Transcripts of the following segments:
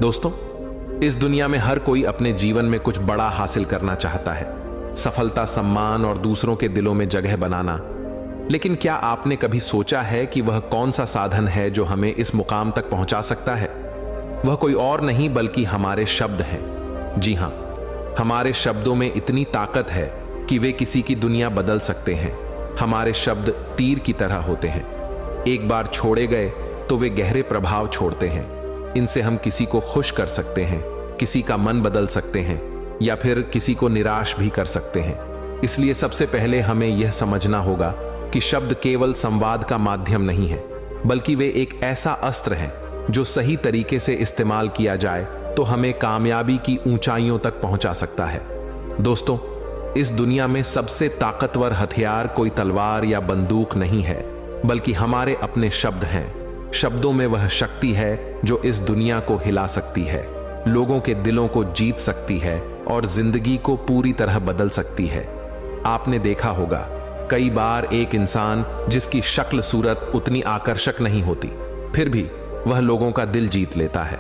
दोस्तों, इस दुनिया में हर कोई अपने जीवन में कुछ बड़ा हासिल करना चाहता है, सफलता, सम्मान और दूसरों के दिलों में जगह बनाना। लेकिन क्या आपने कभी सोचा है कि वह कौन सा साधन है जो हमें इस मुकाम तक पहुंचा सकता है? वह कोई और नहीं बल्कि हमारे शब्द हैं। जी हां, हमारे शब्दों में इतनी ताकत है कि वे किसी की दुनिया बदल सकते हैं। हमारे शब्द तीर की तरह होते हैं, एक बार छोड़े गए तो वे गहरे प्रभाव छोड़ते हैं। इनसे हम किसी को खुश कर सकते हैं, किसी का मन बदल सकते हैं या फिर किसी को निराश भी कर सकते हैं। इसलिए सबसे पहले हमें यह समझना होगा कि शब्द केवल संवाद का माध्यम नहीं है, बल्कि वे एक ऐसा अस्त्र है जो सही तरीके से इस्तेमाल किया जाए तो हमें कामयाबी की ऊंचाइयों तक पहुंचा सकता है। दोस्तों, इस दुनिया में सबसे ताकतवर हथियार कोई तलवार या बंदूक नहीं है, बल्कि हमारे अपने शब्द हैं। शब्दों में वह शक्ति है जो इस दुनिया को हिला सकती है, लोगों के दिलों को जीत सकती है और जिंदगी को पूरी तरह बदल सकती है। आपने देखा होगा, कई बार एक इंसान जिसकी शक्ल सूरत उतनी आकर्षक नहीं होती, फिर भी वह लोगों का दिल जीत लेता है।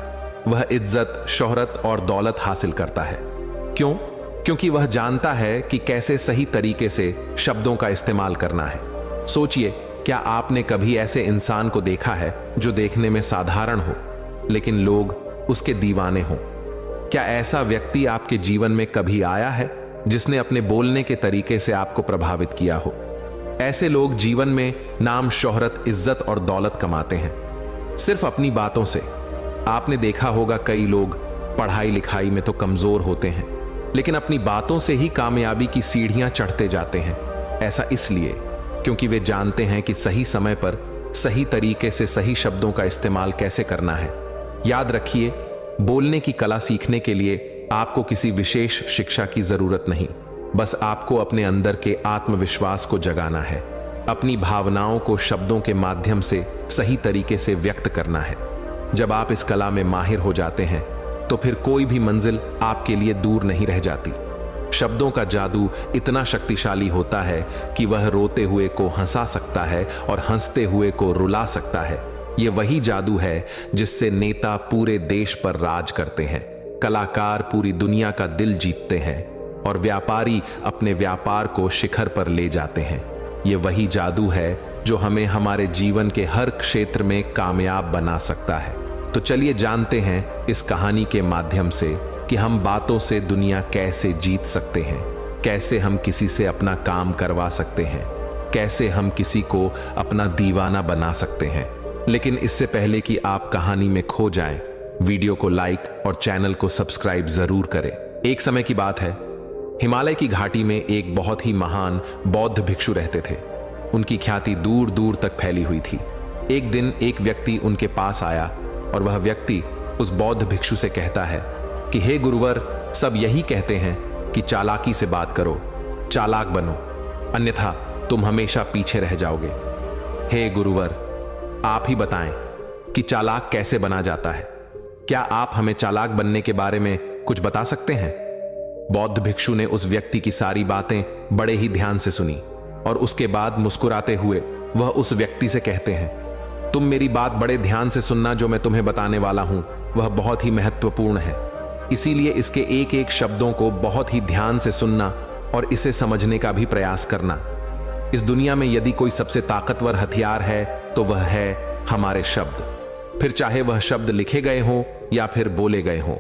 वह इज्जत, शोहरत और दौलत हासिल करता है। क्यों? क्योंकि वह जानता है कि कैसे सही तरीके से शब्दों का इस्तेमाल करना है। सोचिए, क्या आपने कभी ऐसे इंसान को देखा है जो देखने में साधारण हो लेकिन लोग उसके दीवाने हों? क्या ऐसा व्यक्ति आपके जीवन में कभी आया है जिसने अपने बोलने के तरीके से आपको प्रभावित किया हो? ऐसे लोग जीवन में नाम, शोहरत, इज्जत और दौलत कमाते हैं सिर्फ अपनी बातों से। आपने देखा होगा, कई लोग पढ़ाई लिखाई में तो कमजोर होते हैं लेकिन अपनी बातों से ही कामयाबी की सीढ़ियां चढ़ते जाते हैं। ऐसा इसलिए क्योंकि वे जानते हैं कि सही समय पर सही तरीके से सही शब्दों का इस्तेमाल कैसे करना है। याद रखिए, बोलने की कला सीखने के लिए आपको किसी विशेष शिक्षा की जरूरत नहीं, बस आपको अपने अंदर के आत्मविश्वास को जगाना है, अपनी भावनाओं को शब्दों के माध्यम से सही तरीके से व्यक्त करना है। जब आप इस कला में माहिर हो जाते हैं तो फिर कोई भी मंजिल आपके लिए दूर नहीं रह जाती। शब्दों का जादू इतना शक्तिशाली होता है कि वह रोते हुए को हंसा सकता है और हंसते हुए को रुला सकता है। यह वही जादू है जिससे नेता पूरे देश पर राज करते हैं, कलाकार पूरी दुनिया का दिल जीतते हैं और व्यापारी अपने व्यापार को शिखर पर ले जाते हैं। यह वही जादू है जो हमें हमारे जीवन के हर क्षेत्र में कामयाब बना सकता है। तो चलिए जानते हैं इस कहानी के माध्यम से कि हम बातों से दुनिया कैसे जीत सकते हैं, कैसे हम किसी से अपना काम करवा सकते हैं, कैसे हम किसी को अपना दीवाना बना सकते हैं। लेकिन इससे पहले कि आप कहानी में खो जाएं, वीडियो को लाइक और चैनल को सब्सक्राइब जरूर करें। एक समय की बात है, हिमालय की घाटी में एक बहुत ही महान बौद्ध भिक्षु रहते थे। उनकी ख्याति दूर दूर तक फैली हुई थी। एक दिन एक व्यक्ति उनके पास आया और वह व्यक्ति उस बौद्ध भिक्षु से कहता है कि हे गुरुवर, सब यही कहते हैं कि चालाकी से बात करो, चालाक बनो, अन्यथा तुम हमेशा पीछे रह जाओगे। हे गुरुवर, आप ही बताएं कि चालाक कैसे बना जाता है। क्या आप हमें चालाक बनने के बारे में कुछ बता सकते हैं? बौद्ध भिक्षु ने उस व्यक्ति की सारी बातें बड़े ही ध्यान से सुनी और उसके बाद मुस्कुराते हुए वह उस व्यक्ति से कहते हैं, तुम मेरी बात बड़े ध्यान से सुनना। जो मैं तुम्हें बताने वाला हूं वह बहुत ही महत्वपूर्ण है, इसीलिए इसके एक एक शब्दों को बहुत ही ध्यान से सुनना और इसे समझने का भी प्रयास करना। इस दुनिया में यदि कोई सबसे ताकतवर हथियार है तो वह है हमारे शब्द, फिर चाहे वह शब्द लिखे गए हों या फिर बोले गए हों।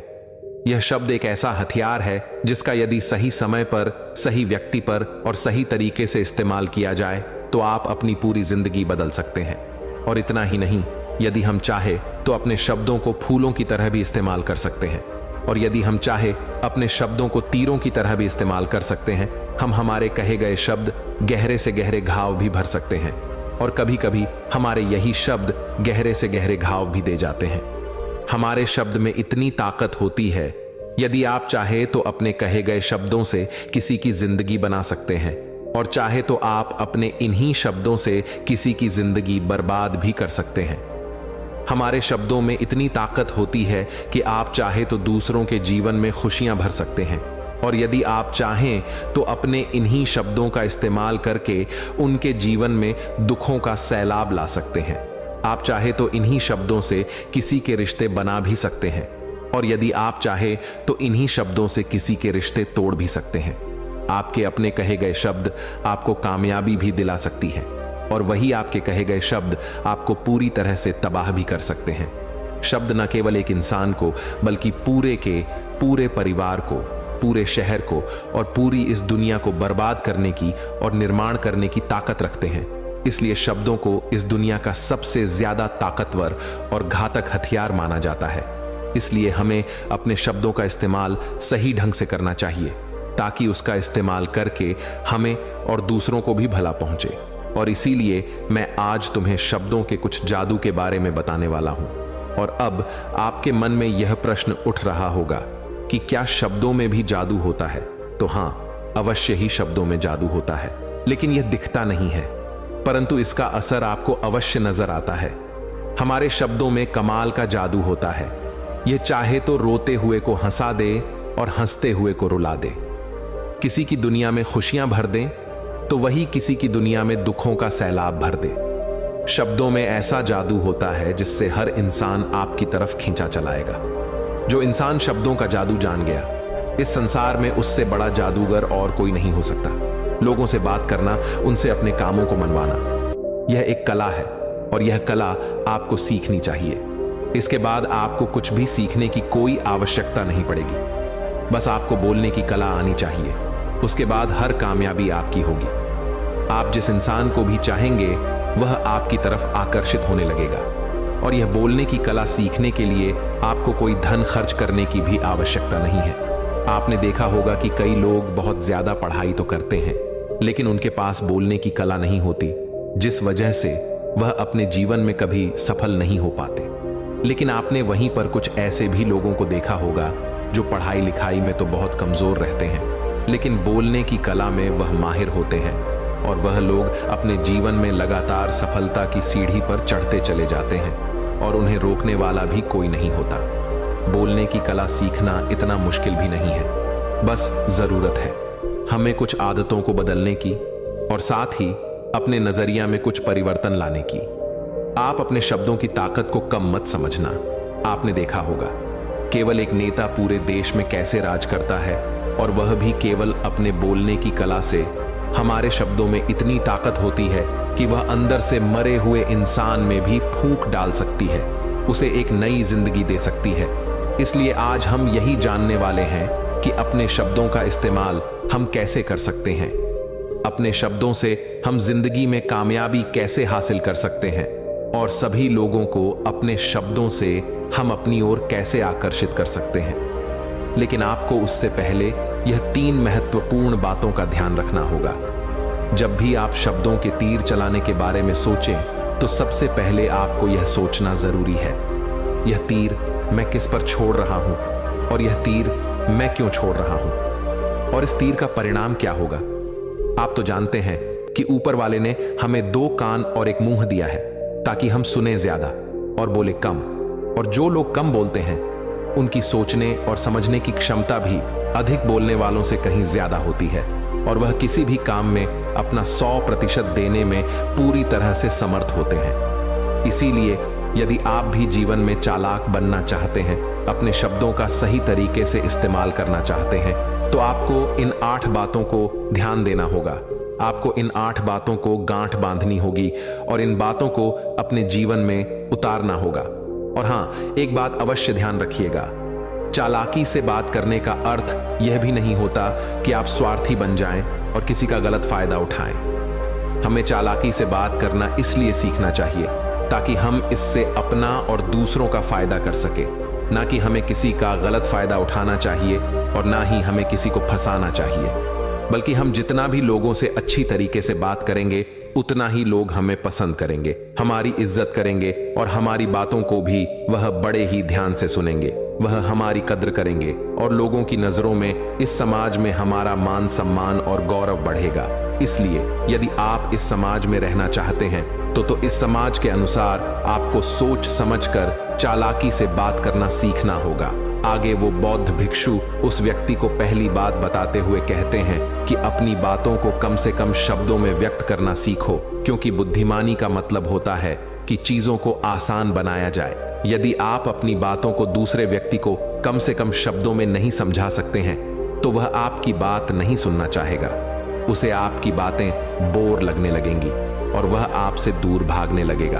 यह शब्द एक ऐसा हथियार है जिसका यदि सही समय पर, सही व्यक्ति पर और सही तरीके से इस्तेमाल किया जाए तो आप अपनी पूरी जिंदगी बदल सकते हैं। और इतना ही नहीं, यदि हम चाहे तो अपने शब्दों को फूलों की तरह भी इस्तेमाल कर सकते हैं, और यदि हम चाहे अपने शब्दों को तीरों की तरह भी इस्तेमाल कर सकते हैं। हम हमारे कहे गए शब्द गहरे से गहरे घाव भी भर सकते हैं, और कभी कभी हमारे यही शब्द गहरे से गहरे घाव भी दे जाते हैं। हमारे शब्द में इतनी ताकत होती है, यदि आप चाहे तो अपने कहे गए शब्दों से किसी की जिंदगी बना सकते हैं, और चाहे तो आप अपने इन्हीं शब्दों से किसी की जिंदगी बर्बाद भी कर सकते हैं। हमारे शब्दों में इतनी ताकत होती है कि आप चाहे तो दूसरों के जीवन में खुशियां भर सकते हैं, और यदि आप चाहें तो अपने इन्हीं शब्दों का इस्तेमाल करके उनके जीवन में दुखों का सैलाब ला सकते हैं। आप चाहे तो इन्हीं शब्दों से किसी के रिश्ते बना भी सकते हैं, और यदि आप चाहे तो इन्हीं शब्दों से किसी के रिश्ते तोड़ भी सकते हैं। आपके अपने कहे गए शब्द आपको कामयाबी भी दिला सकती है और वही आपके कहे गए शब्द आपको पूरी तरह से तबाह भी कर सकते हैं। शब्द न केवल एक इंसान को बल्कि पूरे परिवार को, पूरे शहर को और पूरी इस दुनिया को बर्बाद करने की और निर्माण करने की ताकत रखते हैं। इसलिए शब्दों को इस दुनिया का सबसे ज्यादा ताकतवर और घातक हथियार माना जाता है। इसलिए हमें अपने शब्दों का इस्तेमाल सही ढंग से करना चाहिए ताकि उसका इस्तेमाल करके हमें और दूसरों को भी भला पहुंचे। और इसीलिए मैं आज तुम्हें शब्दों के कुछ जादू के बारे में बताने वाला हूं। और अब आपके मन में यह प्रश्न उठ रहा होगा कि क्या शब्दों में भी जादू होता है? तो हां, अवश्य ही शब्दों में जादू होता है, लेकिन यह दिखता नहीं है, परंतु इसका असर आपको अवश्य नजर आता है। हमारे शब्दों में कमाल का जादू होता है। यह चाहे तो रोते हुए को हंसा दे और हंसते हुए को रुला दे। किसी की दुनिया में खुशियां भर दे तो वही किसी की दुनिया में दुखों का सैलाब भर दे। शब्दों में ऐसा जादू होता है जिससे हर इंसान आपकी तरफ खींचा चलाएगा। जो इंसान शब्दों का जादू जान गया, इस संसार में उससे बड़ा जादूगर और कोई नहीं हो सकता। लोगों से बात करना, उनसे अपने कामों को मनवाना, यह एक कला है और यह कला आपको सीखनी चाहिए। इसके बाद आपको कुछ भी सीखने की कोई आवश्यकता नहीं पड़ेगी। बस आपको बोलने की कला आनी चाहिए। उसके बाद हर कामयाबी आपकी होगी। आप जिस इंसान को भी चाहेंगे वह आपकी तरफ आकर्षित होने लगेगा। और यह बोलने की कला सीखने के लिए आपको कोई धन खर्च करने की भी आवश्यकता नहीं है। आपने देखा होगा कि कई लोग बहुत ज्यादा पढ़ाई तो करते हैं, लेकिन उनके पास बोलने की कला नहीं होती, जिस वजह से वह अपने जीवन में कभी सफल नहीं हो पाते। लेकिन आपने वहीं पर कुछ ऐसे भी लोगों को देखा होगा जो पढ़ाई लिखाई में तो बहुत कमजोर रहते हैं, लेकिन बोलने की कला में वह माहिर होते हैं और वह लोग अपने जीवन में लगातार सफलता की सीढ़ी पर चढ़ते चले जाते हैं और उन्हें रोकने वाला भी कोई नहीं होता। बोलने की कला सीखना इतना मुश्किल भी नहीं है, बस जरूरत है हमें कुछ आदतों को बदलने की और साथ ही अपने नजरिया में कुछ परिवर्तन लाने की। आप अपने शब्दों की ताकत को कम मत समझना। आपने देखा होगा केवल एक नेता पूरे देश में कैसे राज करता है, और वह भी केवल अपने बोलने की कला से। हमारे शब्दों में इतनी ताकत होती है कि वह अंदर से मरे हुए इंसान में भी फूंक डाल सकती है, उसे एक नई जिंदगी दे सकती है। इसलिए आज हम यही जानने वाले हैं कि अपने शब्दों का इस्तेमाल हम कैसे कर सकते हैं। अपने शब्दों से हम जिंदगी में कामयाबी कैसे हासिल कर सकते हैं और सभी लोगों को अपने शब्दों से हम अपनी ओर कैसे आकर्षित कर सकते हैं। लेकिन आपको उससे पहले यह 3 महत्वपूर्ण बातों का ध्यान रखना होगा। जब भी आप शब्दों के तीर चलाने के बारे में सोचें तो सबसे पहले आपको यह सोचना जरूरी है, यह तीर मैं किस पर छोड़ रहा हूं और यह तीर मैं क्यों छोड़ रहा हूं, और इस तीर का परिणाम क्या होगा। आप तो जानते हैं कि ऊपर वाले ने हमें 2 कान और एक मुंह दिया है ताकि हम सुने ज्यादा और बोले कम। और जो लोग कम बोलते हैं उनकी सोचने और समझने की क्षमता भी अधिक बोलने वालों से कहीं ज्यादा होती है, और वह किसी भी काम में अपना 100% देने में पूरी तरह से समर्थ होते हैं। इसीलिए यदि आप भी जीवन में चालाक बनना चाहते हैं, अपने शब्दों का सही तरीके से इस्तेमाल करना चाहते हैं, तो आपको इन 8 बातों को ध्यान देना होगा। आपको इन 8 बातों को गांठ बांधनी होगी और इन बातों को अपने जीवन में उतारना होगा। और हां, एक बात अवश्य ध्यान रखिएगा, चालाकी से बात करने का अर्थ यह भी नहीं होता कि आप स्वार्थी बन जाएं और किसी का गलत फायदा उठाएं। हमें चालाकी से बात करना इसलिए सीखना चाहिए ताकि हम इससे अपना और दूसरों का फायदा कर सके, ना कि हमें किसी का गलत फायदा उठाना चाहिए और ना ही हमें किसी को फंसाना चाहिए। बल्कि हम जितना भी लोगों से अच्छी तरीके से बात करेंगे उतना ही लोग हमें पसंद करेंगे, हमारी इज्जत करेंगे और हमारी बातों को भी वह बड़े ही ध्यान से सुनेंगे। वह हमारी कद्र करेंगे और लोगों की नजरों में इस समाज में हमारा मान सम्मान और गौरव बढ़ेगा। इसलिए यदि आप इस समाज में रहना चाहते हैं तो इस समाज के अनुसार आपको सोच समझकर चालाकी से बात करना सीखना होगा। आगे वो बौद्ध भिक्षु उस व्यक्ति को पहली बात बताते हुए कहते हैं कि अपनी बातों को कम से कम शब्दों में व्यक्त करना सीखो, क्योंकि बुद्धिमानी का मतलब होता है कि चीजों को आसान बनाया जाए। यदि आप अपनी बातों को दूसरे व्यक्ति को कम से कम शब्दों में नहीं समझा सकते हैं तो वह आपकी बात नहीं सुनना चाहेगा। उसे आपकी बातें बोर लगने लगेंगी और वह आपसे दूर भागने लगेगा।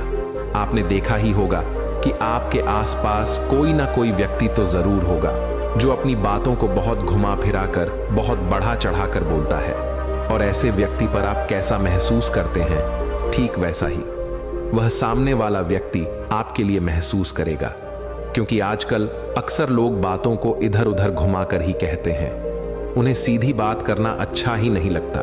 आपने देखा ही होगा कि आपके आसपास कोई ना कोई व्यक्ति तो जरूर होगा जो अपनी बातों को बहुत घुमा फिरा कर, बहुत बढ़ा चढ़ा कर बोलता है, और ऐसे व्यक्ति पर आप कैसा महसूस करते हैं, ठीक वैसा ही वह सामने वाला व्यक्ति आपके लिए महसूस करेगा। क्योंकि आजकल अक्सर लोग बातों को इधर उधर घुमाकर ही कहते हैं। उन्हें सीधी बात करना अच्छा ही नहीं लगता,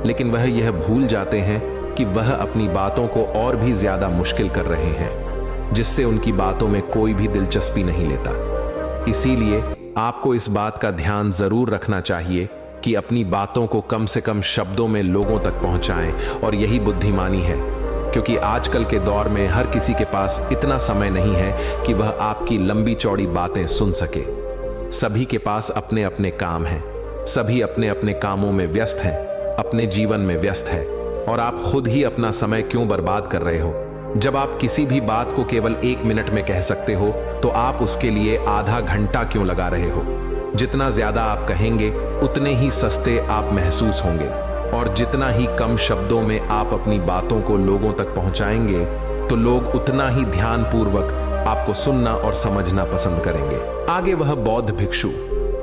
लेकिन वह यह भूल जाते हैं कि वह अपनी बातों को और भी ज्यादा मुश्किल कर रहे हैं, जिससे उनकी बातों में कोई भी दिलचस्पी नहीं लेता। इसीलिए आपको इस बात का ध्यान जरूर रखना चाहिए कि अपनी बातों को कम से कम शब्दों में लोगों तक पहुंचाएं, और यही बुद्धिमानी है। क्योंकि आजकल के दौर में हर किसी के पास इतना समय नहीं है कि वह आपकी लंबी चौड़ी बातें सुन सके। सभी के पास अपने अपने काम हैं, सभी अपने अपने कामों में व्यस्त हैं, अपने जीवन में व्यस्त है, और आप खुद ही अपना समय क्यों बर्बाद कर रहे हो? जब आप किसी भी बात को केवल 1 मिनट में कह सकते हो तो आप उसके लिए आधा घंटा क्यों लगा रहे हो? जितना ज्यादा आप कहेंगे उतने ही सस्ते आप महसूस होंगे, और जितना ही कम शब्दों में आप अपनी बातों को लोगों तक पहुंचाएंगे तो लोग उतना ही ध्यानपूर्वक आपको सुनना और समझना पसंद करेंगे। आगे वह बौद्ध भिक्षु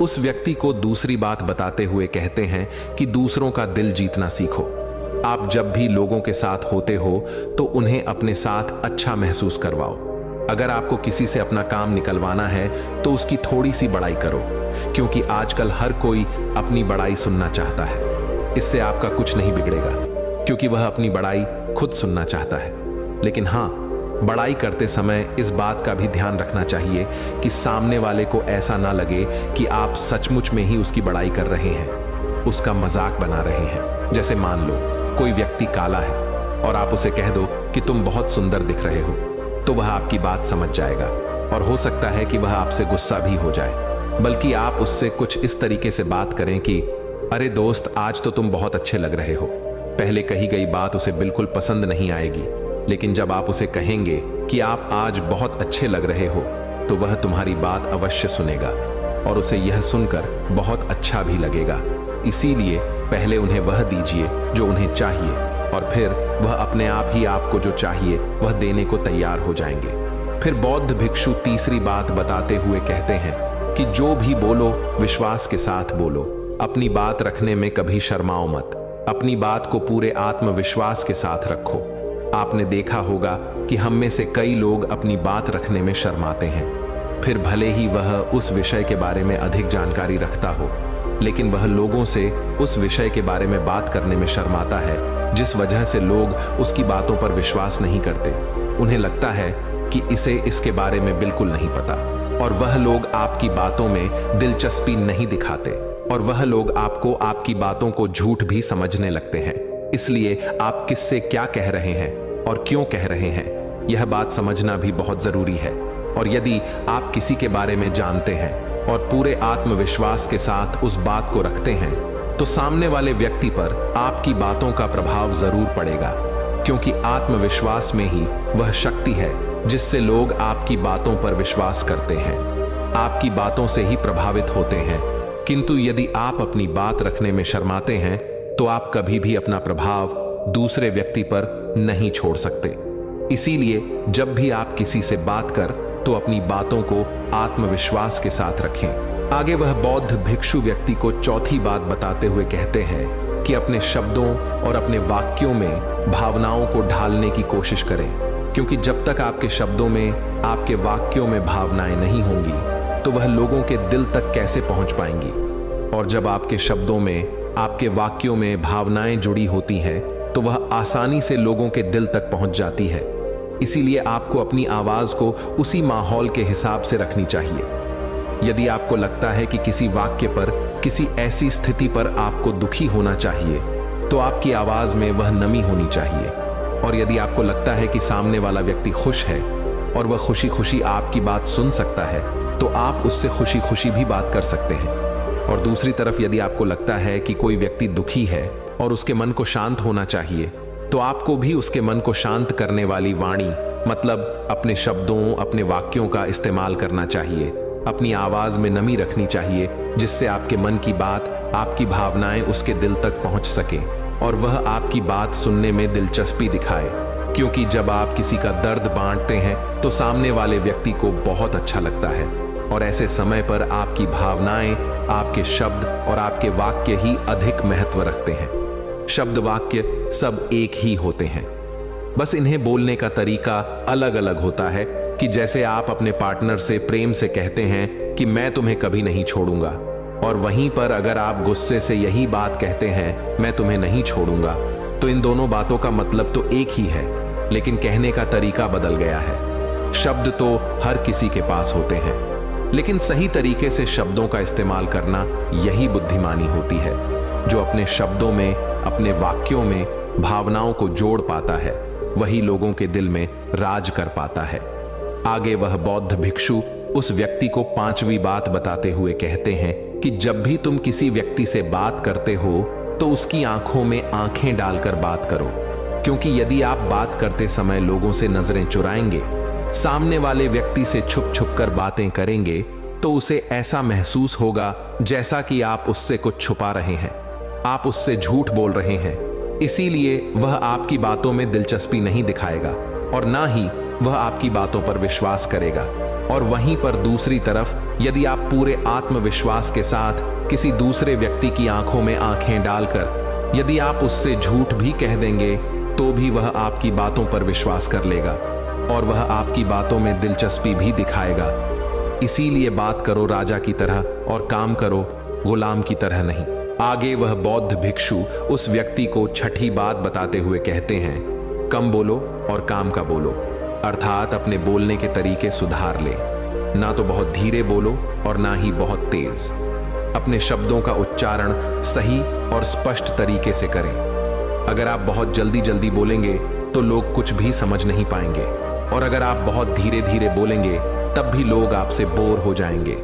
उस व्यक्ति को दूसरी बात बताते हुए कहते हैं कि दूसरों का दिल जीतना सीखो। आप जब भी लोगों के साथ होते हो तो उन्हें अपने साथ अच्छा महसूस करवाओ। अगर आपको किसी से अपना काम निकलवाना है तो उसकी थोड़ी सी बड़ाई करो, क्योंकि आजकल हर कोई अपनी बड़ाई सुनना चाहता है। इससे आपका कुछ नहीं बिगड़ेगा, क्योंकि वह अपनी बड़ाई खुद सुनना चाहता है। लेकिन हाँ, बड़ाई करते समय इस बात का भी ध्यान रखना चाहिए कि सामने वाले को ऐसा ना लगे कि आप सचमुच में ही उसकी बड़ाई कर रहे हैं, उसका मजाक बना रहे हैं। जैसे मान लो कोई व्यक्ति काला है और आप उसे कह दो कि तुम बहुत सुंदर दिख रहे हो, तो वह आपकी बात समझ जाएगा, और हो सकता है कि वह आपसे गुस्सा भी हो जाए। बल्कि आप उससे कुछ इस तरीके से बात करें कि अरे दोस्त, आज तो तुम बहुत अच्छे लग रहे हो। पहले कही गई बात उसे बिल्कुल पसंद नहीं आएगी, लेकिन जब आप उसे कहेंगे कि आप आज बहुत अच्छे लग रहे हो तो वह तुम्हारी बात अवश्य सुनेगा, और उसे यह सुनकर बहुत अच्छा भी लगेगा। इसीलिए पहले उन्हें वह दीजिए जो उन्हें चाहिए, और फिर वह अपने आप ही आपको जो चाहिए वह देने को तैयार हो जाएंगे। फिर बौद्ध भिक्षु तीसरी बात बताते हुए कहते हैं कि जो भी बोलो विश्वास के साथ बोलो। अपनी बात रखने में कभी शर्माओ मत। अपनी बात को पूरे आत्मविश्वास के साथ रखो। आपने देखा होगा कि हम में से कई लोग अपनी बात रखने में शर्माते हैं। फिर भले ही वह उस विषय के बारे में अधिक जानकारी रखता हो, लेकिन वह लोगों से उस विषय के बारे में बात करने में शर्माता है, जिस वजह से लोग उसकी बातों पर विश्वास नहीं करते। उन्हें लगता है कि इसे इसके बारे में बिल्कुल नहीं पता, और वह लोग आपकी बातों में दिलचस्पी नहीं दिखाते, और वह लोग आपको आपकी बातों को झूठ भी समझने लगते हैं। इसलिए आप किससे क्या कह रहे हैं और क्यों कह रहे हैं, यह बात समझना भी बहुत जरूरी है। और यदि आप किसी के बारे में जानते हैं और पूरे आत्मविश्वास के साथ उस बात को रखते हैं, तो सामने वाले व्यक्ति पर आपकी बातों का प्रभाव जरूर पड़ेगा, क्योंकि आत्मविश्वास में ही वह शक्ति है जिससे लोग आपकी बातों पर विश्वास करते हैं, आपकी बातों से ही प्रभावित होते हैं। किंतु यदि आप अपनी बात रखने में शर्माते हैं तो आप कभी भी अपना प्रभाव दूसरे व्यक्ति पर नहीं छोड़ सकते। इसीलिए जब भी आप किसी से बात कर तो अपनी बातों को आत्मविश्वास के साथ रखें। आगे वह बौद्ध भिक्षु व्यक्ति को चौथी बात बताते हुए कहते हैं कि अपने शब्दों और अपने वाक्यों में भावनाओं को ढालने की कोशिश करें, क्योंकि जब तक आपके शब्दों में, आपके वाक्यों में भावनाएं नहीं होंगी तो वह लोगों के दिल तक कैसे पहुंच पाएंगी। और जब आपके शब्दों में, आपके वाक्यों में भावनाएं जुड़ी होती हैं तो वह आसानी से लोगों के दिल तक पहुंच जाती है। इसीलिए आपको अपनी आवाज को उसी माहौल के हिसाब से रखनी चाहिए। यदि आपको लगता है कि किसी वाक्य पर, किसी ऐसी स्थिति पर आपको दुखी होना चाहिए, तो आपकी आवाज में वह नमी होनी चाहिए। और यदि आपको लगता है कि सामने वाला व्यक्ति खुश है और वह खुशी खुशी आपकी बात सुन सकता है, तो आप उससे खुशी खुशी भी बात कर सकते हैं। और दूसरी तरफ यदि आपको लगता है कि कोई व्यक्ति दुखी है और उसके मन को शांत होना चाहिए, तो आपको भी उसके मन को शांत करने वाली वाणी मतलब अपने शब्दों, अपने वाक्यों का इस्तेमाल करना चाहिए। अपनी आवाज में नमी रखनी चाहिए, जिससे आपके मन की बात, आपकी भावनाएं उसके दिल तक पहुंच सके और वह आपकी बात सुनने में दिलचस्पी दिखाए। क्योंकि जब आप किसी का दर्द बांटते हैं तो सामने वाले व्यक्ति को बहुत अच्छा लगता है, और ऐसे समय पर आपकी भावनाएं, आपके शब्द और आपके वाक्य ही अधिक महत्व रखते हैं। शब्द वाक्य सब एक ही होते हैं, बस इन्हें बोलने का तरीका अलग अलग होता है। कि जैसे आप अपने पार्टनर से प्रेम से कहते हैं कि मैं तुम्हें कभी नहीं छोड़ूंगा, और वहीं पर अगर आप गुस्से से यही बात कहते हैं मैं तुम्हें नहीं छोड़ूंगा, तो इन दोनों बातों का मतलब तो एक ही है, लेकिन कहने का तरीका बदल गया है। शब्द तो हर किसी के पास होते हैं, लेकिन सही तरीके से शब्दों का इस्तेमाल करना यही बुद्धिमानी होती है। जो अपने शब्दों में, अपने वाक्यों में भावनाओं को जोड़ पाता है, वही लोगों के दिल में राज कर पाता है। आगे वह बौद्ध भिक्षु उस व्यक्ति को 5वीं बात बताते हुए कहते हैं कि जब भी तुम किसी व्यक्ति से बात करते हो तो उसकी आंखों में आंखें डालकर बात करो, क्योंकि यदि आप बात करते समय लोगों से नजरें चुराएंगे, सामने वाले व्यक्ति से छुप छुप कर बातें करेंगे, तो उसे ऐसा महसूस होगा जैसा कि आप उससे कुछ छुपा रहे हैं, आप उससे झूठ बोल रहे हैं। इसीलिए वह आपकी बातों में दिलचस्पी नहीं दिखाएगा और ना ही वह आपकी बातों पर विश्वास करेगा। और वहीं पर दूसरी तरफ यदि आप पूरे आत्मविश्वास के साथ किसी दूसरे व्यक्ति की आंखों में आंखें डालकर यदि आप उससे झूठ भी कह देंगे, तो भी वह आपकी बातों पर विश्वास कर लेगा और वह आपकी बातों में दिलचस्पी भी दिखाएगा। इसीलिए बात करो राजा की तरह और काम करो गुलाम की तरह नहीं। आगे वह बौद्ध भिक्षु उस व्यक्ति को 6ठी बात बताते हुए कहते हैं, कम बोलो और काम का बोलो, अर्थात अपने बोलने के तरीके सुधार ले। ना तो बहुत धीरे बोलो और ना ही बहुत तेज। अपने शब्दों का उच्चारण सही और स्पष्ट तरीके से करें। अगर आप बहुत जल्दी जल्दी बोलेंगे तो लोग कुछ भी समझ नहीं पाएंगे, और अगर आप बहुत धीरे धीरे बोलेंगे तब भी लोग आपसे बोर हो जाएंगे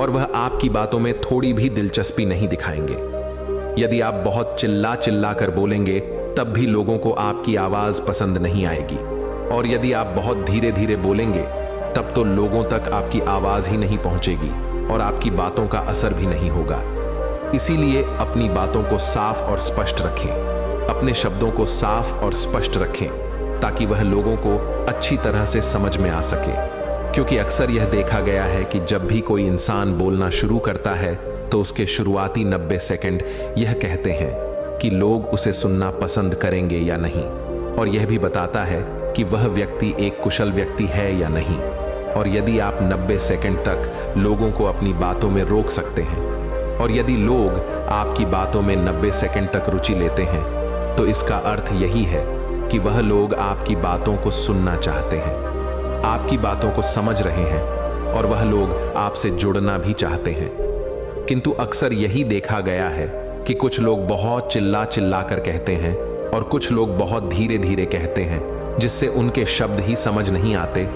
और वह आपकी बातों में थोड़ी भी दिलचस्पी नहीं दिखाएंगे। यदि आप बहुत चिल्ला चिल्ला कर बोलेंगे तब भी लोगों को आपकी आवाज पसंद नहीं आएगी, और यदि आप बहुत धीरे धीरे बोलेंगे तब तो लोगों तक आपकी आवाज ही नहीं पहुंचेगी और आपकी बातों का असर भी नहीं होगा। इसीलिए अपनी बातों को साफ और स्पष्ट रखें, अपने शब्दों को साफ और स्पष्ट रखें, ताकि वह लोगों को अच्छी तरह से समझ में आ सके। क्योंकि अक्सर यह देखा गया है कि जब भी कोई इंसान बोलना शुरू करता है तो उसके शुरुआती 90 सेकंड यह कहते हैं कि लोग उसे सुनना पसंद करेंगे या नहीं, और यह भी बताता है कि वह व्यक्ति एक कुशल व्यक्ति है या नहीं। और यदि आप 90 सेकंड तक लोगों को अपनी बातों में रोक सकते हैं, और यदि लोग आपकी बातों में 90 सेकंड तक रुचि लेते हैं, तो इसका अर्थ यही है कि वह लोग आपकी बातों को सुनना चाहते हैं, आपकी बातों को समझ रहे हैं, और वह लोग आपसे जुड़ना भी चाहते हैं। किंतु अक्सर यही देखा गया है कि कुछ लोग बहुत चिल्ला चिल्ला कर कहते हैं और कुछ लोग बहुत धीरे धीरे कहते हैं, जिससे उनके शब्द ही समझ नहीं आते।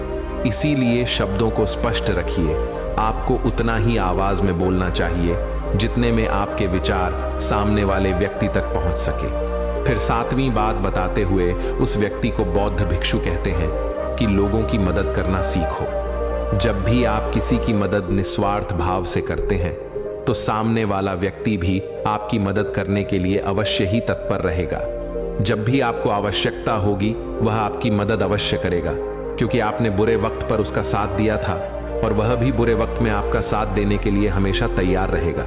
इसीलिए शब्दों को स्पष्ट रखिए। आपको उतना ही आवाज में बोलना चाहिए जितने में आपके विचार सामने वाले व्यक्ति तक पहुंच सके। फिर 7वीं बात बताते हुए उस व्यक्ति को बौद्ध भिक्षु कहते हैं कि लोगों की मदद करना सीखो। जब भी आप किसी की मदद निस्वार्थ भाव से करते हैं तो सामने वाला व्यक्ति भी आपकी मदद करने के लिए अवश्य ही तत्पर रहेगा। जब भी आपको आवश्यकता होगी वह आपकी मदद अवश्य करेगा, क्योंकि आपने बुरे वक्त पर उसका साथ दिया था और वह भी बुरे वक्त में आपका साथ देने के लिए हमेशा तैयार रहेगा।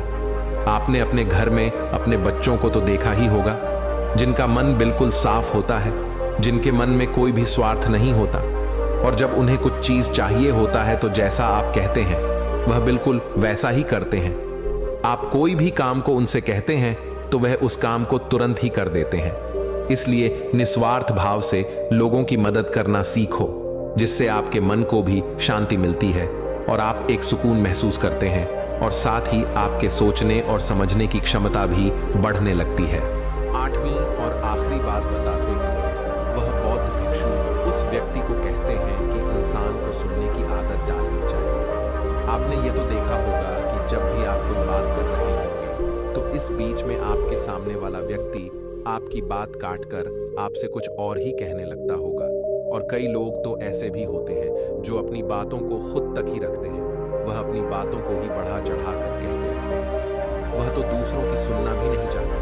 आपने अपने घर में अपने बच्चों को तो देखा ही होगा, जिनका मन बिल्कुल साफ होता है, जिनके मन में कोई भी स्वार्थ नहीं होता, और जब उन्हें कुछ चीज चाहिए होता है तो जैसा आप कहते हैं वह बिल्कुल वैसा ही करते हैं। आप कोई भी काम को उनसे कहते हैं तो वह उस काम को तुरंत ही कर देते हैं। इसलिए निस्वार्थ भाव से लोगों की मदद करना सीखो, जिससे आपके मन को भी शांति मिलती है और आप एक सुकून महसूस करते हैं, और साथ ही आपके सोचने और समझने की क्षमता भी बढ़ने लगती है। 8वीं और आखिरी बात बताते हुए वह बौद्ध भिक्षु उस व्यक्ति को कहते हैं कि इंसान को सुनने की आदत डालनी चाहिए। आपने ये तो देखा होगा कि जब भी आप कोई बात कर रहे होंगे तो इस बीच में आपके सामने वाला व्यक्ति आपकी बात काटकर आपसे कुछ और ही कहने लगता होगा, और कई लोग तो ऐसे भी होते हैं जो अपनी बातों को खुद तक ही रखते हैं। वह अपनी बातों को ही बढ़ा चढ़ा कर कहते रहते हैं। वह तो दूसरों की सुनना भी नहीं चाहते,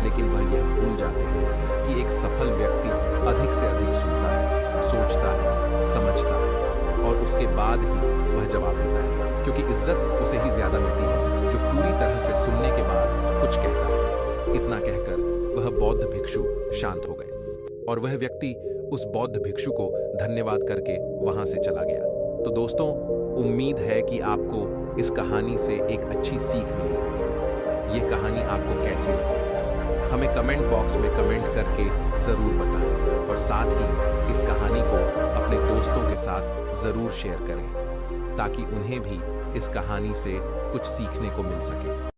लेकिन वह यह भूल जाते हैं कि एक सफल व्यक्ति अधिक से अधिक सुनता है, सोचता है, समझता है और उसके बाद ही वह जवाब देता है, क्योंकि इज्जत उसे ही ज्यादा मिलती है जो पूरी तरह से सुनने के बाद कुछ कहता है। इतना कहकर वह बौद्ध भिक्षु शांत हो गए और वह व्यक्ति उस बौद्ध भिक्षु को धन्यवाद करके वहां से चला गया। तो दोस्तों, उम्मीद है कि आपको इस कहानी से एक अच्छी सीख मिली होगी। ये कहानी आपको कैसी लगी हमें कमेंट बॉक्स में कमेंट करके जरूर बताएं और साथ ही इस कहानी को अपने दोस्तों के साथ जरूर शेयर करें ताकि उन्हें भी इस कहानी से कुछ सीखने को मिल सके।